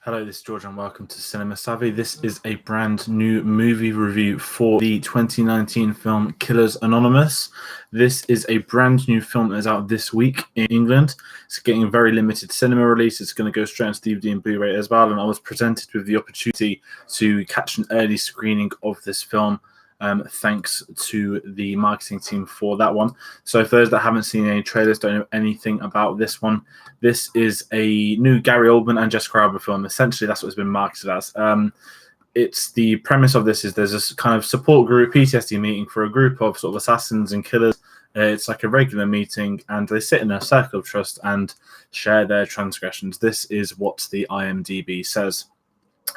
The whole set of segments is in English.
Hello, this is George and welcome to Cinema Savvy. This is a brand new movie review for the 2019 film Killers Anonymous. This is a brand new film that is out this week in England. It's getting a very limited cinema release. It's going to go straight onto DVD and Blu-ray as well, and I was presented with the opportunity to catch an early screening of this film. Thanks to the marketing team for that one. So for those that haven't seen any trailers, don't know anything about this one, this is a new Gary Oldman and Jessica Alba film. Essentially, that's what it's been marketed as. It's the premise of this is there's this kind of support group, PTSD meeting for a group of sort of assassins and killers. It's like a regular meeting, and they sit in a circle of trust and share their transgressions. This is what the IMDb says.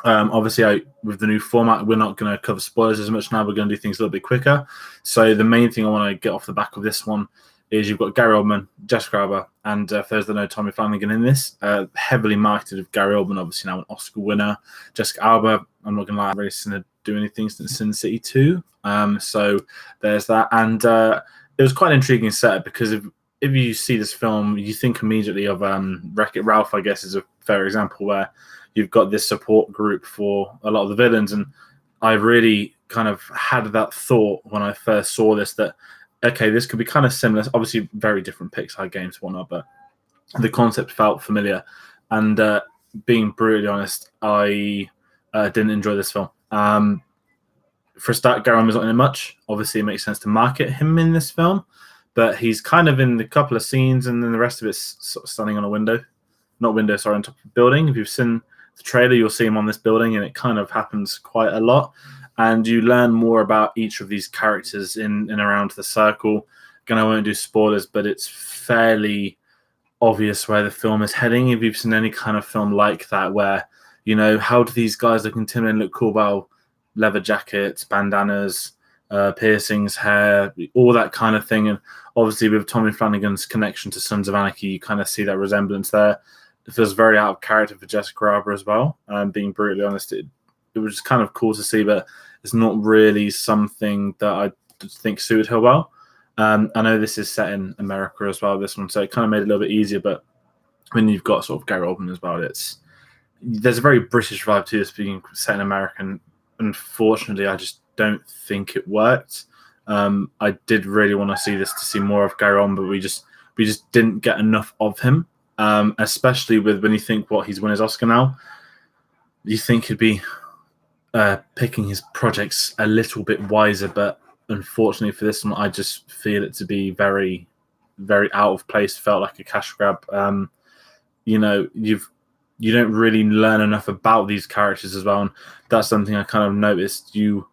Obviously, with the new format, we're not going to cover spoilers as much now. We're going to do things a little bit quicker. So the main thing I want to get off the back of this one is you've got Gary Oldman, Jessica Alba, and for those that know, Tommy Flanagan in this. Heavily marketed with Gary Oldman, obviously now an Oscar winner. Jessica Alba, I'm not going to lie, really to do anything since Sin City 2. So there's that. And it was quite an intriguing setup because if you see this film, you think immediately of Wreck-It Ralph, I guess, is a fair example where you've got this support group for a lot of the villains. And I really kind of had that thought when I first saw this that, okay, this could be kind of similar. Obviously, very different Pixar games and whatnot, but the concept felt familiar. And being brutally honest, I didn't enjoy this film. For a start, Gary Oldman's not in it much. Obviously, it makes sense to market him in this film, but he's kind of in a couple of scenes, and then the rest of it's sort of standing on a on top of a building. If you've seen the trailer, you'll see him on this building, and it kind of happens quite a lot. And you learn more about each of these characters in and around the circle. Again, I won't do spoilers, but it's fairly obvious where the film is heading. If you've seen any kind of film like that, where, you know, how do these guys look intimidating, look cool? Well, leather jackets, bandanas, piercings, hair, all that kind of thing. And obviously with Tommy Flanagan's connection to Sons of Anarchy, you kind of see that resemblance there. It feels very out of character for Jessica Alba as well. Being brutally honest, it was just kind of cool to see, but it's not really something that I think suited her well. I know this is set in America as well, this one, so it kind of made it a little bit easier. But when you've got sort of Gary Oldman as well, there's a very British vibe to this being set in America. And unfortunately, I just don't think it worked. I did really want to see more of Gary Oldman, but we just didn't get enough of him. Especially with when you think what he's won his Oscar now, you think he'd be picking his projects a little bit wiser, but unfortunately for this one, I just feel it to be very, very out of place. Felt like a cash grab. You don't really learn enough about these characters as well, and that's something I kind of noticed. You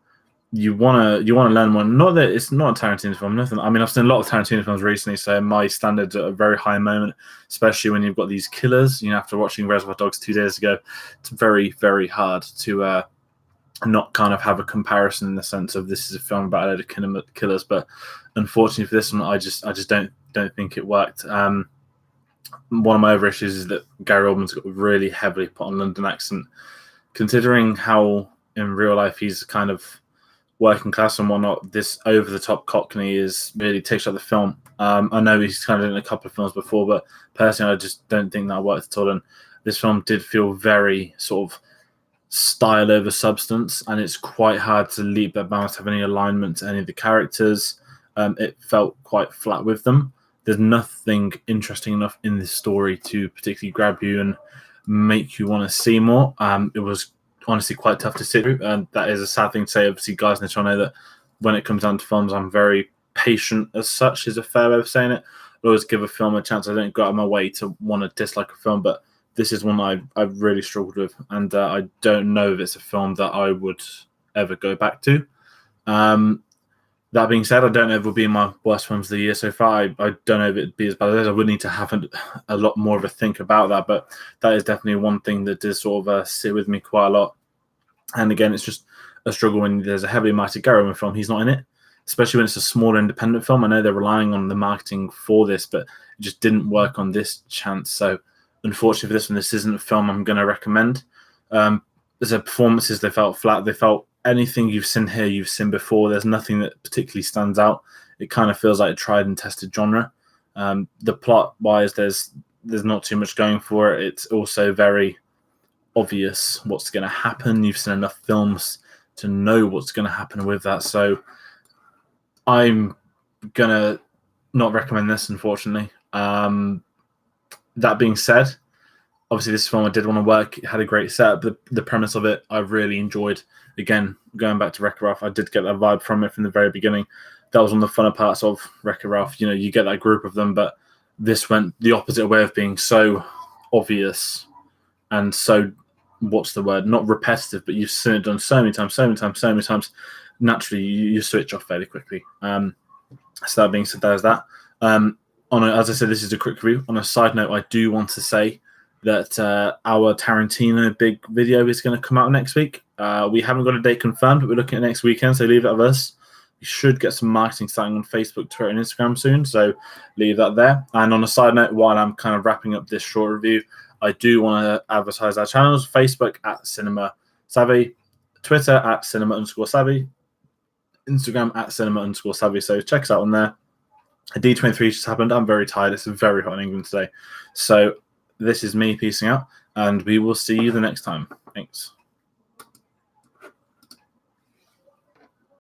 want to learn more. Not that it's not a Tarantino film. Nothing. I mean, I've seen a lot of Tarantino films recently, so my standards are at a very high moment. Especially when you've got these killers. You know, after watching Reservoir Dogs 2 days ago, it's very, very hard to not kind of have a comparison in the sense of this is a film about a load of killers. But unfortunately for this one, I just don't think it worked. One of my other issues is that Gary Oldman's got really heavily put on London accent, considering how in real life he's kind of working class and whatnot. This over-the-top Cockney really takes up the film. I know he's kind of done a couple of films before, but personally, I just don't think that worked at all. And this film did feel very sort of style over substance, and it's quite hard to leap that balance, have any alignment to any of the characters. It felt quite flat with them. There's nothing interesting enough in this story to particularly grab you and make you want to see more. It was honestly quite tough to sit through, and that is a sad thing to say. Obviously, guys need to know that when it comes down to films, I'm very patient as such, is a fair way of saying it. I always give a film a chance. I don't go out of my way to want to dislike a film, but this is one I've really struggled with, and I don't know if it's a film that I would ever go back to. That being said, I don't know if it will be my worst films of the year so far. I don't know if it'd be as bad as I would need to have a lot more of a think about that, but that is definitely one thing that does sort of sit with me quite a lot. And again, it's just a struggle when there's a heavily marketed Gary Oldman film. He's not in it, especially when it's a smaller independent film. I know they're relying on the marketing for this, but it just didn't work on this chance. So unfortunately for this one, this isn't a film I'm going to recommend. As a performances, they felt flat. They felt anything you've seen here, you've seen before. There's nothing that particularly stands out. It kind of feels like a tried and tested genre. The plot wise, there's not too much going for it. It's also very obvious what's going to happen. You've seen enough films to know what's going to happen with that. So I'm going to not recommend this, unfortunately. That being said, obviously this film I did want to work. It had a great setup. The premise of it I really enjoyed. Again, going back to Wreck-It Ralph, I did get that vibe from it from the very beginning. That was one of the funner parts of Wreck-It Ralph. You know, you get that group of them, but this went the opposite way of being so obvious and so, what's the word? Not repetitive, but you've seen it done so many times. Naturally, you switch off fairly quickly. So that being said, there's that. As I said, this is a quick review. On a side note, I do want to say that our Tarantino big video is going to come out next week. We haven't got a date confirmed, but we're looking at next weekend, so leave that with us. We should get some marketing starting on Facebook, Twitter, and Instagram soon, so leave that there. And on a side note, while I'm kind of wrapping up this short review, I do want to advertise our channels: Facebook at Cinema Savvy, Twitter at Cinema_Savvy, Instagram at Cinema_Savvy. So check us out on there. A D23 just happened. I'm very tired. It's very hot in England today. So this is me peacing out, and we will see you the next time. Thanks.